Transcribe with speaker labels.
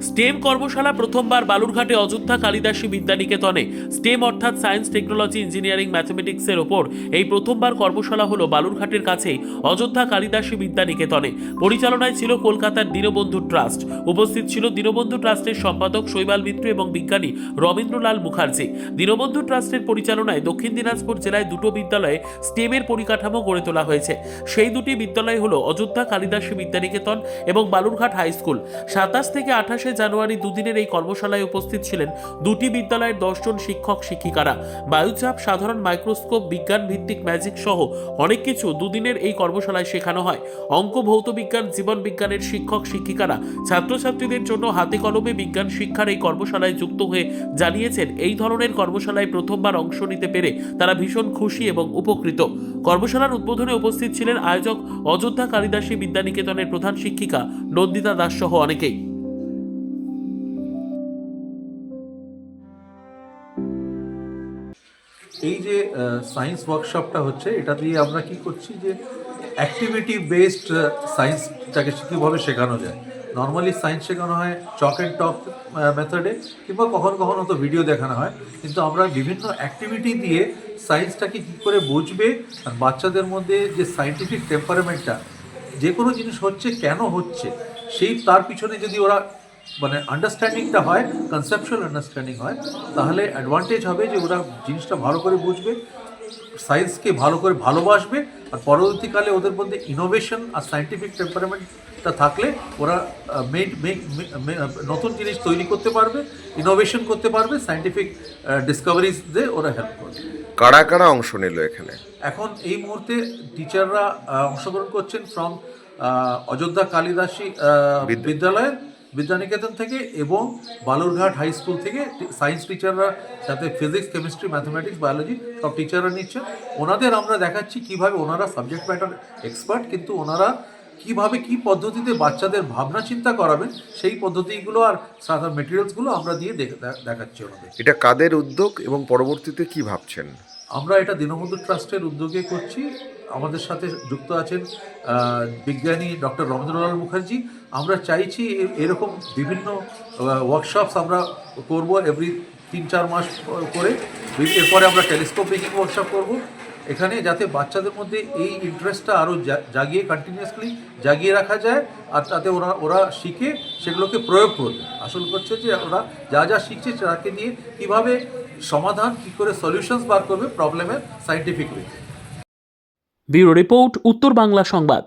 Speaker 1: Stem কর্মশালা প্রথমবার বালুরঘাটে Ayodhya Kalidasi বিদ্যানিকেতনে stem অর্থাৎ সায়েন্স, টেকনোলজি, ইঞ্জিনিয়ারিং, ম্যাথমেটিক্সের ওপর এই প্রথমবার কর্মশালা হলো বালুরঘাটের কাছেই অযোধ্যা কালিদাসী বিদ্যানিকেতনে। পরিচালনায় ছিল কলকাতার দীনবন্ধু ট্রাস্ট। উপস্থিত ছিল দীনবন্ধু ট্রাস্টের সম্পাদক শৈবাল মিত্র এবং বিজ্ঞানী রবীন্দ্রলাল মুখার্জি। দীনবন্ধু ট্রাস্টের পরিচালনায় দক্ষিণ দিনাজপুর জেলায় দুটো বিদ্যালয়ে স্টেমের পরিকাঠামো গড়ে তোলা হয়েছে। সেই দুটি বিদ্যালয় হলো অযোধ্যা কালিদাসী বিদ্যানিকেতন এবং বালুরঘাট হাই স্কুল। 27 থেকে 28 জানুয়ারি দুদিনের এই কর্মশালায় উপস্থিত ছিলেন দুটি বিদ্যালয়ের 10 জন শিক্ষক শিক্ষিকারা। বায়ুচাপ, সাধারণ মাইক্রোস্কোপ, বিজ্ঞান ভিত্তিক ম্যাজিক সহ অনেক কিছু দুদিনের এই কর্মশালায় শেখানো হয়। অঙ্ক, ভৌত বিজ্ঞান, জীবন বিজ্ঞানের শিক্ষক শিক্ষিকারা ছাত্রছাত্রীদের জন্য হাতে কলমে বিজ্ঞান শিক্ষার এই কর্মশালায় যুক্ত হয়ে জানিয়েছেন এই ধরনের কর্মশালায় প্রথমবার অংশ নিতে পেরে তারা ভীষণ খুশি এবং উপকৃত। কর্মশালার উদ্বোধনে উপস্থিত ছিলেন আয়োজক অযোধ্যা কালিদাসী বিদ্যানিকেতনের প্রধান শিক্ষিকা নন্দিতা দাস সহ অনেকেই।
Speaker 2: এই যে সায়েন্স ওয়ার্কশপটা হচ্ছে, এটা দিয়ে আমরা কি করছি যে অ্যাক্টিভিটি বেসড সায়েন্সটাকে কীভাবে শেখানো যায়। নর্মালি সায়েন্স শেখানো হয় চক অ্যান্ড টক মেথডে, কিংবা কখনো কখনো তো ভিডিও দেখানো হয়, কিন্তু আমরা বিভিন্ন অ্যাক্টিভিটি দিয়ে সায়েন্সটাকে কী করে বুঝবে, আর বাচ্চাদের মধ্যে যে সায়েন্টিফিক টেম্পারমেন্টটা, যে কোনো জিনিস হচ্ছে কেন হচ্ছে, সেই তার পিছনে যদি ওরা মানে আন্ডারস্ট্যান্ডিংটা হয়, কনসেপচুয়াল আন্ডারস্ট্যান্ডিং হয়, তাহলে অ্যাডভান্টেজ হবে যে ওরা জিনিসটা ভালো করে বুঝবে, সায়েন্সকে ভালো করে ভালোবাসবে, আর পরবর্তীকালে ওদের মধ্যে ইনোভেশন আর সায়েন্টিফিক টেম্পারমেন্টটা থাকলে ওরা নতুন জিনিস তৈরি করতে পারবে, ইনোভেশন করতে পারবে, সায়েন্টিফিক ডিসকভারিজ দিয়ে ওরা হেল্প করবে।
Speaker 3: কারা কারা অংশ নিল এখানে? এখন
Speaker 2: এই মুহূর্তে টিচাররা অংশগ্রহণ করছেন ফ্রম অযোধ্যা কালিদাসী বিদ্যালয়ের বিদ্যানিকেতন থেকে এবং বালুরঘাট হাই স্কুল থেকে সায়েন্স টিচাররা, সাথে ফিজিক্স, কেমিস্ট্রি, ম্যাথমেটিক্স, বায়োলজি সব টিচাররা নিচ্ছেন। ওনাদের আমরা দেখাচ্ছি কিভাবে ওনারা সাবজেক্ট ম্যাটার এক্সপার্ট, কিন্তু ওনারা কিভাবে কি পদ্ধতিতে বাচ্চাদের ভাবনা চিন্তা করাবেন, সেই পদ্ধতিগুলো আর সাধারণ মেটেরিয়ালসগুলো আমরা দিয়ে দেখাচ্ছি ওনাদের।
Speaker 3: এটা কাদের উদ্যোগ এবং পরবর্তীতে কি ভাবছেন?
Speaker 2: আমরা এটা দীনবন্ধু ট্রাস্টের উদ্যোগে করছি। আমাদের সাথে যুক্ত আছেন বিজ্ঞানী ডক্টর রবীন্দ্রলাল মুখার্জি। আমরা চাইছি এরকম বিভিন্ন ওয়ার্কশপস আমরা করব এভরি 3-4 মাস করে। এরপরে আমরা টেলিস্কোপ মেকিং ওয়ার্কশপ করব এখানে, যাতে বাচ্চাদের মধ্যে এই ইন্টারেস্টটা আরও জাগিয়ে কন্টিনিউয়াসলি জাগিয়ে রাখা যায়, আর তাতে ওরা শিখে সেগুলোকে প্রয়োগ করবে। আসল করছে যে ওরা যা যা শিখছে তাকে নিয়ে কীভাবে সমাধান, কী করে সলিউশনস বার করবে প্রবলেমের সায়েন্টিফিক ওয়ে।
Speaker 1: ব্যুরো রিপোর্ট, উত্তর বাংলা সংবাদ।